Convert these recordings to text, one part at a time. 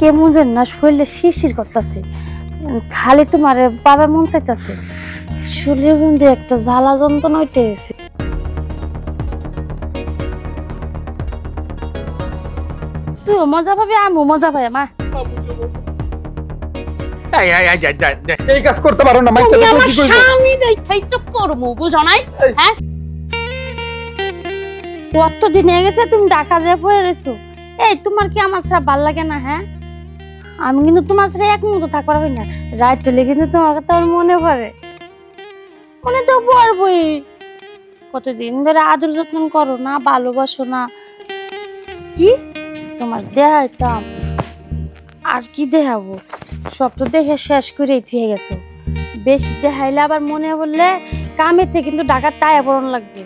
কেমন যেন না শরীরে শিরশির করতেছে, খালি তোমার বাবা মন চাইতেছে, শরীরের মধ্যে একটা জ্বালা যন্ত্রণা উঠে গেছে। তুইও মজা পাবি, আমিও মজা পাই। মা এই কাজ করতে পারো না, বুঝো নাই? হ্যাঁ, কতদিন হয়ে গেছে তুমি ঢাকা যেয়ে পড়ে রয়েছো। এই তোমার কি আমার ছাড়া ভাল লাগে না? হ্যাঁ, আমি কিন্তু তোমার ছাড়া এক মুহূর্ত থাকতে পারবি না। রাত হলে কিন্তু তোমার কথা আমার মনে পড়ে। মনে তো পড়বই, কতদিন ধরে আদর যত্ন করো না, ভালোবাসো না। কি তোমার দেখাইতাম, আর কি দেখাবো? সব তো দেখে শেষ করেই থুয়ে গেছো। বেশি দেখাইলে আবার মনে বললে কামের থেকে কিন্তু ঢাকার টায়া পড়ন লাগবে।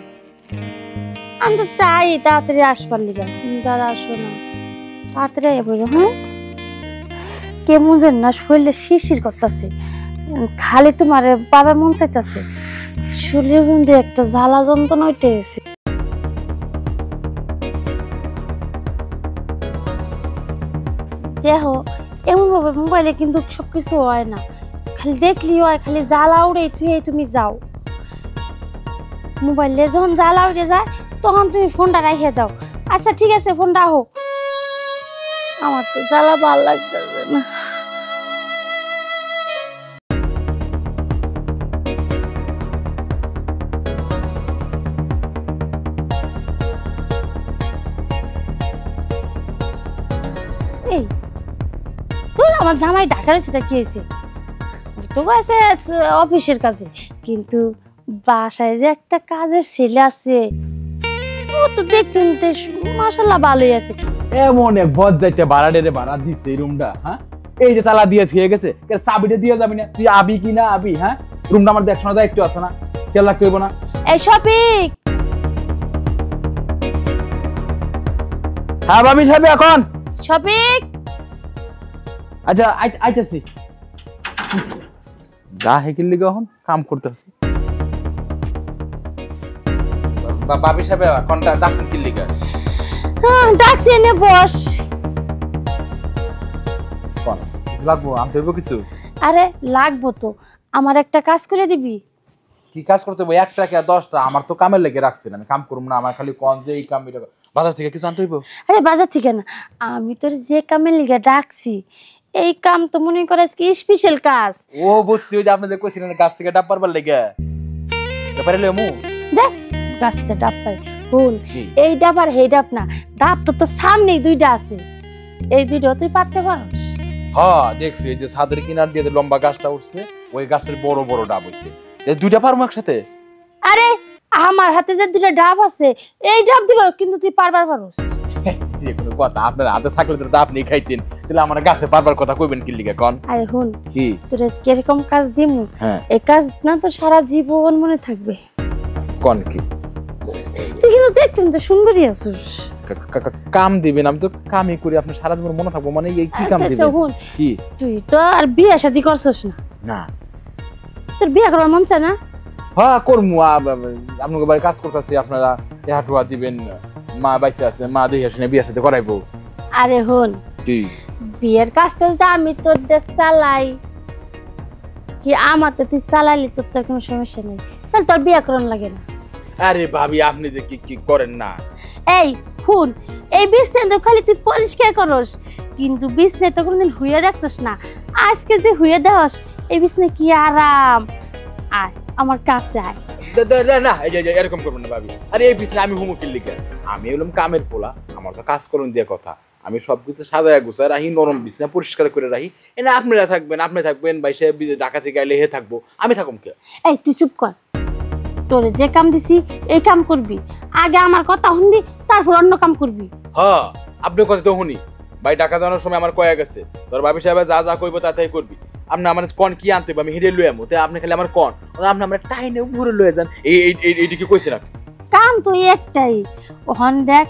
আমি তো চাই তাড়াতাড়ি আসবার লিগা, তুমি তারা আসো না। তাড়াতাড়ি বলো। হ্যাঁ, কেমন যেন না শরীরে শিরশির করতেছে, খালি তোমার বাবা মন চাইতেছে, শরীরের মধ্যে একটা জ্বালা যন্ত্রণা উঠে গেছে। দেখো, এমন ভাবে মোবাইলে কিন্তু সবকিছু হয় না, খালি দেখলি হয়, খালি জ্বালা উড়ে তুমি যাও। মোবাইলে যখন জ্বালা উড়ে যায় তখন তুমি ফোনটা রাখিয়ে দাও। আচ্ছা ঠিক আছে, ফোনটা রাখো। আমার তো জ্বালা ভাল লাগতেছে না। এই আমার জামাই ঢাকা রয়েছে, তা কি হয়েছে? তো আছে অফিসের কাজে, কিন্তু বাসায় যে একটা কাজের ছেলে আছে, ও তো দেখতে নিতে মাশাআল্লাহ ভালোই আছে। এমন এক বদ যাইতে ভাড়াডেরে ভাড়া দিছে এই রুমটা। হ্যাঁ, এই যে তালা দিয়ে থুয়ে গেছে, চাবিটা দিয়ে যাবি না? তুই আবি কি না আবি? হ্যাঁ, রুমটা আমার দেখ শোনা যায় একটু আছে না, খেয়াল রাখতে হইব না? এই শফিক। হ্যাঁ ভাবি সাহেব, এখন শফিক। আচ্ছা আইতাছি। যা হেকিল লিগে এখন কাম করতেছি। ভাবি সাহেব কোনটা ডাকছেন কি লিগে? হ্যাঁ, ডাকছি, এনে বস। কোন লাগবো? আনতে হইব কিছু? আরে লাগবো তো, আমার একটা কাজ করে দিবি। কি কাজ করতে হইব? একটা কি 10টা? আমার তো কামের লেগে রাখছেন, আমি কাম করব না? আমার খালি কোন যে এই কাম, এটা বাজার থেকে কিছু আনতে হইব? আরে বাজার থেকে না, আমি তোর যে কামের লিগে ডাকছি এই কাম তো মনে করিস কি স্পেশাল কাজ। ও বুঝছি, ওই যে আপনি যে কইছিলেন গাছ থেকে ডাব পারবার লেগে, ব্যাপারে লমু দেখ গাছটা ডাব পাই। হুন, এই ডাব আর এই ডাব না, ডাব তো তোর সামনেই দুইটা আছে, এই দুইটা তুই পারতে পারস? হ্যাঁ দেখছি, এই যে ছাদের কিনার দিয়ে লম্বা গাছটা উঠছে, ওই গাছের বড় বড় ডাব হইছে, এই দুইটা পারবো একসাথে? আরে আমার হাতে যে দুইটা ডাব আছে, এই ডাব দিল কিন্তু তুই পারবার পারস? কোনো কথা? আপনার হাতে থাকলে তো আপনি খাইতেন, তাহলে আমার গাছে পারবার কথা কইবেন কি লিগা কোন? আরে হুন, কি তোর আজকে এরকম কাজ দিমু, হ্যাঁ এই কাজ না তো সারা জীবন মনে থাকবে। কোন কি? তুই কিন্তু দেখতেন তো সুন্দরী আছিস। কাম দিবেন? আমি তো কামই করি, আপনি সারা জীবন মনে থাকবো মানে এই কি কাম দিবেন? কি তুই তো আর বিয়ে শাদী করছস না? না। তোর বিয়ে করার মন চায় না? হ্যাঁ করমু, আপনাকে বাড়ি কাজ করতেছি, আপনারা হাটুয়া দিবেন, মা বাইসে আছে, মা দেখে শুনে বিয়ে সাথে করাইবো। আরে হন, কি বিয়ের কাজটা তো আমি তোর দেশ চালাই, কি আমার তো তুই চালাইলি, তোর তো কোনো সমস্যা নেই, তাহলে তোর বিয়ে করার লাগে না। আরে ভাবি আপনি যে কি করেন না। এই হুন, এই বিছনা তো খালি তুই পরিষ্কার করস, কিন্তু বিছনা তো কোনদিন হুইয়া দেখছস না। আজকে যে হুইয়া দেহস, এই বিছনা কি আরাম। আয় আমার কাছে আয়। না এরকম করবেন না ভাবি। আরে এই বিছনা আমি হুমুকির লিখে, আমি হলাম কামের পোলা, আমার তো কাজ করুন দিয়ে কথা, আমি সবকিছু সাজায় গুছায় রাখি, নরম বিছনা পরিষ্কার করে রাখি। এনা আপনারা থাকবেন, আপনি থাকবেন, বাইসে ঢাকা থেকে আইলে হে থাকবো, আমি থাকুম কে? এই তুই চুপ কর, তোরে যে কাম দিছি এই কাম করবি, আগে আমার কথা শুনবি, তারপর অন্য কাম করবি। হ্যাঁ আপনি কথা তো শুনি, ভাই ঢাকা যাওয়ার সময় আমার কয়া গেছে, তোর ভাবি সাহেব যা যা কইবো তাই করবি। আপনি আমার কন কি আনতে আমি হিডে লই আমো, তাই আপনি খালি আমার কন, আপনি আমরা টাইনে ঘুরে লয়ে যান, এইটা কি কইছেন আপনি? কাম তো একটাই। ওখান দেখ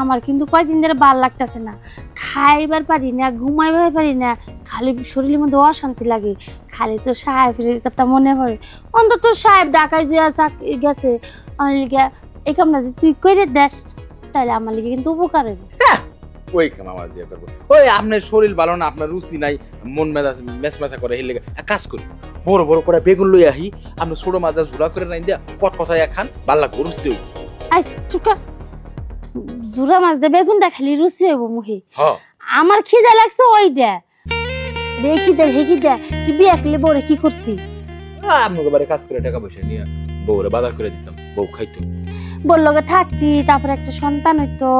আমার কিন্তু কয়দিন ধরে ভাল লাগতেছে না, খাইবার পারি না, ঘুমাইবার পারি না, খালি শরীরের মধ্যে অশান্তি লাগে, খালি তো সাহেবের কথা মনে পড়ে। অন্তত সাহেব ঢাকায় যে গেছে, এই কামটা যে তুই করে দেস তাহলে আমার লিগে কিন্তু উপকার হবে। ওই কাম আমার দিয়ে করবো। ওই আপনার শরীর ভালো না, আপনার রুচি নাই, মন মেজাজ মেসমেসা করে হেলে এক কাজ করি, বড় বড় করে বেগুন লই আহি, আপনি ছোট মাছ ঝুড়া করে নাই দিয়া কটকটায় খান, ভাল লাগবো, রুচি হইব। আই চুকা, জুরা মাছ দে বেগুন দেখালি রুচি হইব মুহি। হ্যাঁ আমার খিদে লাগছে ওইটা দেখি দে হেকি দে, তুই বিয়া করলে বউরে কি করতি? আপনাকে বাড়ি কাজ করে টাকা পয়সা নিয়ে বউরে বাজার করে দিতাম, বউ খাইতো। বললো গে থাকতি, তারপরে একটা সন্তান হইতো,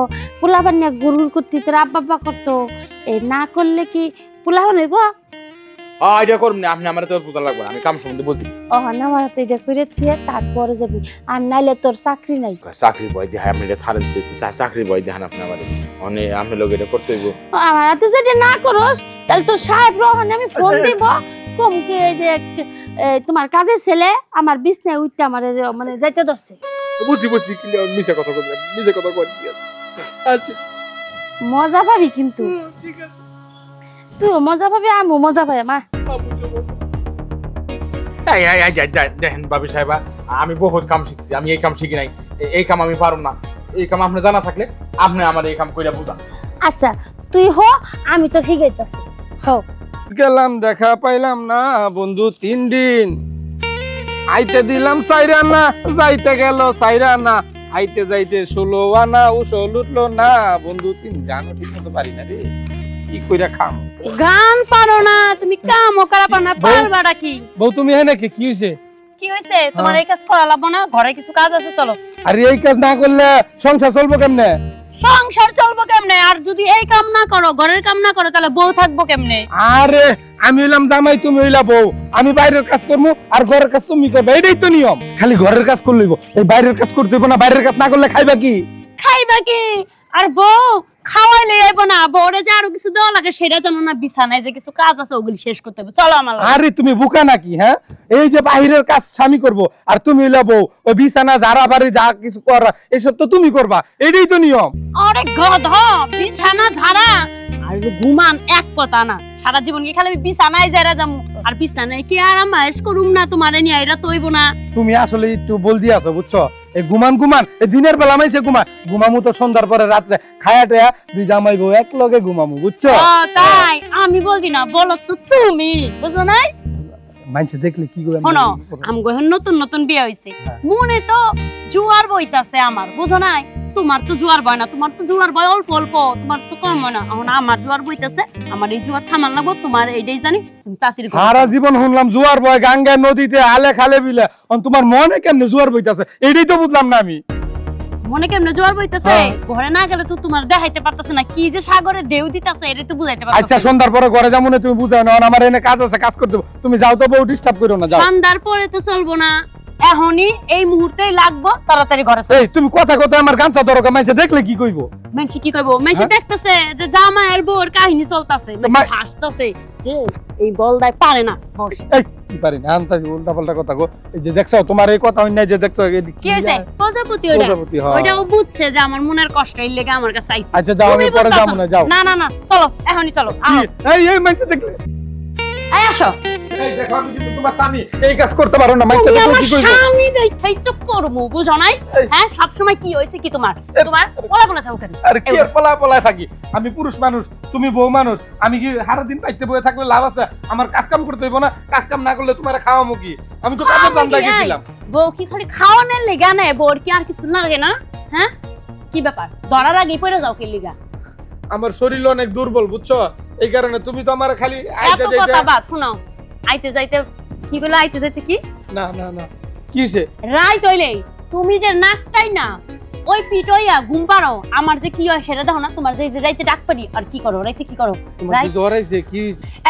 পোলাপান নিয়ে গুড় করতি, তোর আব্বা করতো। এই না করলে কি পোলাপান হইব? এটা করুন না, আপনি আমার তো বোঝা লাগবে, আমি কাম সম্বন্ধে বুঝি। ও না, আমার হাতে এটা করে থুয়ে তারপরে যাবি, আর নাইলে তোর চাকরি নাই। চাকরি বয় দেখায় আপনি এটা ছাড়েন, চাকরি বয় দেখান আপনি আমার, মানে আপনি লোক এটা করতে হইব। আমার হাতে যদি না করস তাহলে তোর সাহেব রহনে আমি ফোন দিব, কমকে এই যে তোমার কাজের ছেলে আমার বিছনায় উঠতে আমার মানে যাইতে দছে। বুঝি বুঝি, কিন্তু মিছে কথা বলবেন, মিছে কথা কই দিয়েছে। আচ্ছা মজা পাবি কিন্তু, ঠিক আছে, তুই মজা পাবি, আমিও মজা পাই। মা দেখেন বাবি সাহেবা, আমি বহুত কাম শিখছি, আমি এই কাম শিখি নাই, এই কাম আমি পারুম না। এই কাম আপনি জানা থাকলে আপনি আমার এই কাম কইরা বুঝা। আচ্ছা তুই হ, আমি তো শিখাইতাছি। হও গেলাম দেখা পাইলাম না বন্ধু 3 দিন, আইতে দিলাম 4 আনা, যাইতে গেল 4 আনা, আইতে যাইতে 16 আনা, উসো লুটলো না বন্ধু। 3 গানও ঠিক মতো পারি না রে, কি কইরা খাম? গান পারো না তুমি, কামও করা পারো না, পারবাটা কি? বউ তুমি হ্যাঁ নাকি, কি হইছে? কি হইছে তোমার? এই কাজ করা লাগবো না? ঘরে কিছু কাজ আছে, চলো। আরে এই কাজ না করলে সংসার চলবো কেমনে? সংসার চলবো কেমনে? আর যদি এই কাম না করো, ঘরের কাম না করো, তাহলে বউ থাকবো কেমনে? আরে আমি হইলাম জামাই, তুমি হইলা বউ, আমি বাইরের কাজ করবো আর ঘরের কাজ তুমি করবে, এটাই তো নিয়ম। খালি ঘরের কাজ করলেই এই বাইরের কাজ করতে হইব না? বাইরের কাজ না করলে খাইবা কি? খাইবা কি? আর বউ খাওয়াইলে আইবো না, বউরে যে আরো কিছু দেওয়া লাগে সেটা জানো না, বিছানায় যে কিছু কাজ আছে ওগুলি শেষ করতে হবে, চলো আমার লগে। আরে তুমি বোকা নাকি? হ্যাঁ, এই যে বাহিরের কাজ স্বামী করবো আর তুমি হইলা বউ, ওই বিছানা ঝাড়া বাড়ি যা কিছু করা এসব তো তুমি করবা, এটাই তো নিয়ম। আরে গধা, বিছানা ঝাড়া আর ঘুমান এক কথা না, সারা জীবন কি খালি বিছানায় যারা যাবো আর বিছানায় কি আরাম আয়েশ করুম না? তোমার নিয়ে এরা তৈব না। তুমি আসলে একটু বল দিয়ে আছো, বুঝছো? এই ঘুমান এই দিনের বেলা মাইছে ঘুমামু তো সন্ধ্যার পরে রাত্রে খায়া টায়া দুই জামাই বউ এক লগে ঘুমামু, বুঝছো? তাই আমি বলছি না, বলো তো তুমি, বুঝো নাই? মাইছে দেখলে কি করে? শোনো, আমগো নতুন নতুন বিয়ে হইছে, মনে তো জুয়ার বইতাছে আমার, বুঝো নাই? তোমার তো জুয়ার বয় না, তোমার তো জুয়ার বয় অল্প অল্প, তোমার তো কম হয় না। এখন আমার জুয়ার বইতাছে, আমার এই জুয়ার থামান লাগবো, তোমার এইটাই জানি, তুমি তাড়াতাড়ি করো। সারা জীবন শুনলাম জুয়ার বয় গাঙ্গায় নদীতে আলে খালে বিলে, তোমার মনে কেমনে জুয়ার বইতাছে এটাই তো বুঝলাম না আমি। মনে কেমনে জোয়ার বইতাছে? ঘরে না গেলে তো তোমার দেখাইতে পারতাছে না, কি যে সাগরে ঢেউ দিতাছে এটা তো বুঝাইতে পারতাছে। আচ্ছা সন্ধ্যার পরে ঘরে যাবো না, তুমি বুঝাও না, আমার এনে কাজ আছে, কাজ করতে হবে। তুমি যাও তো, বউ ডিস্টার্ব করো না, যাও। সন্ধ্যার পরে তো চলবো না, এখনই এই মুহূর্তেই লাগবো, তাড়াতাড়ি ঘরে চলো। এই তুমি কথা কথা আমার গামছা দরকার, মাইছে দেখলে কি কইবো? মেনসি কি কইবো? মেনসি দেখতেছে যে জামাইয়ের বউর কাহিনী চলতেছে, হাসতেছে যে এই বলদাই পারে না। এই কি পারি না আনতাছি উল্টা পাল্টা কথা গো। এই যে দেখছো তোমার এই কথা হই না, যে দেখছো কি হইছে? প্রজাপতি ওটাও বুঝছে যে আমার মনের কষ্ট, এই লেগে আমার কাছে আইছে। আচ্ছা যাও, আমি পরে যাবো না, যাও। না না না, চলো এখনই চলো। এই এই মাইছে দেখলে, এই আসো। এই দেখো আমি কিন্তু তোমার স্বামী, এই কাজ করতে পারো না, মাইছে দেখো কি কইবো? আমি দেখাই তো করবো, বুঝো নাই? হ্যাঁ, সব সময় কি হইছে কি তোমার বলা বলা থাকো কেন? আরে কি পলা পলা থাকি? আমি পুরুষ মানুষ, তুমি বউ মানুষ, আমি কি সারা দিন বাইতে বসে থাকলে লাভ আছে? আমার কাজ কাম করতে হইব না? কাজ কাম না করলে তোমারে খাওয়ামু কি? আমি তো কাজের দাম দেখিয়েছিলাম। বউ কি খালি খাওয়ানোর লিগা নেই? বউর কি আর কিছু লাগে না? হ্যাঁ, কি ব্যাপার? ধরার আগে পড়ে যাও কি লিগা? আমার শরীর অনেক দুর্বল, বুঝছো? এই কারণে তুমি তো আমার খালি আইতে যাইতে কথা বাদ শুনো। আইতে যাইতে কি কইলা? আইতে যাইতে কি? না না না, কি হইছে? রাইত হইলেই তুমি যে নাকটাই না ওই পিটইয়া ঘুম পারো, আমার যে কি হয় সেটা দেখো না? তোমার যে রাইতে ডাক পারি আর কি করো? রাইতে কি করো? তোমার কি জ্বর আইছে? কি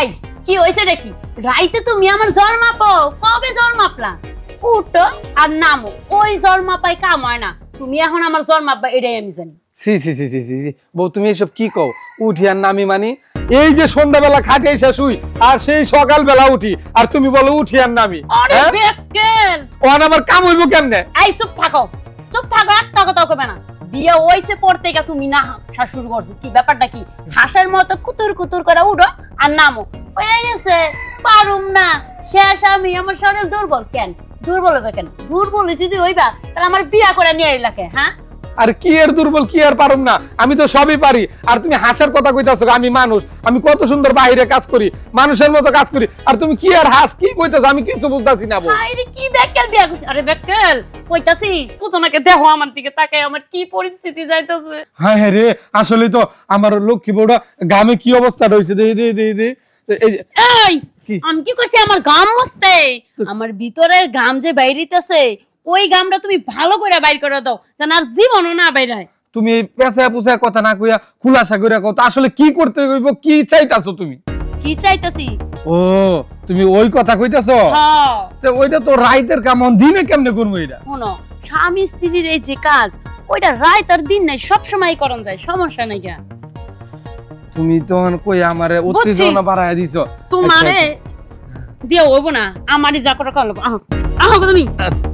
এই কি হইছে দেখি? রাইতে তুমি আমার জ্বর মাপো? কবে জ্বর মাপলা? উঠো আর নামো, ওই জ্বর মাপাই কাম হয় না। তুমি এখন আমার জ্বর মাপবা, এটাই আমি জানি। সি সি সি সি সি, বউ তুমি এসব কি কও? উঠি আর নামি মানি? এই যে সন্ধ্যাবেলা খাটে এসে শুই আর সেই সকালবেলা উঠি, আর তুমি বলো উঠি আর নামি? আরে বেকেল, ওখানে আমার কাম হইব কেমনে? এই চুপ থাকো, চুপ থাকো, একটা কথাও কবে না। বিয়ে হইছে পড়তে গা তুমি না শাশুড় করছো, কি ব্যাপারটা কি? হাঁসের মতো কুতুর কুতুর করে উঠো আর নামো, হয়ে গেছে। পারুম না, শেষ আমি। আমার শরীর দুর্বল কেন? দুর্বল হবে কেন? দুর্বল যদি হইবা তাহলে আমার বিয়া করে নিয়ে এলাকে। হ্যাঁ, আর কি এর দুর্বল, কি আর পারুম না, আমি তো সবই পারি। আর তুমি হাসার কথা কইতাছো, আমি মানুষ, আমি কত সুন্দর বাইরে কাজ করি, মানুষের মতো কাজ করি, আর তুমি কি আর হাস কি কইতাছো, আমি কিছু বুঝতাছি না বউ। আরে কি বেকেল বিয়া করছিস? আরে বেকেল কইতাছি পুতনাকে দেখো আমার দিকে তাকায়, আমার কি পরিস্থিতি যাইতাছে। হ্যাঁ হ্যাঁ রে, আসলে তো আমার লক্ষ্মী বউটা গামে কি অবস্থা রয়েছে, এই যে এই কি? আমি কি করছি আমার গাম মুছতে? আমার ভিতরের গাম যে বাইরিতেছে ওই গামটা তুমি ভালো করে বাইর করে দাও, যেন আর জীবনও না বাইর হয়। তুমি এই পেঁচা পুষা কথা না কইয়া খুলাসা কইরা কথা, আসলে কি করতে হইব, কি চাইতাছো তুমি? কি চাইতাছি? ও তুমি ওই কথা কইতাছো? হ্যাঁ তো ওইটা তো রাইতের কাম, দিনে কেমনে করবো এটা? শোনো, স্বামী স্ত্রীর এই যে কাজ, ওইটা রাত আর দিন নাই সব সময় করন যায়, সমস্যা নাই। কেন তুমি তো কই আমারে উত্তেজনা বাড়ায় দিছো। তোমারে দিয়ে হইব না, আমারই যা করে করলো। আহ আহ তুমি আচ্ছা।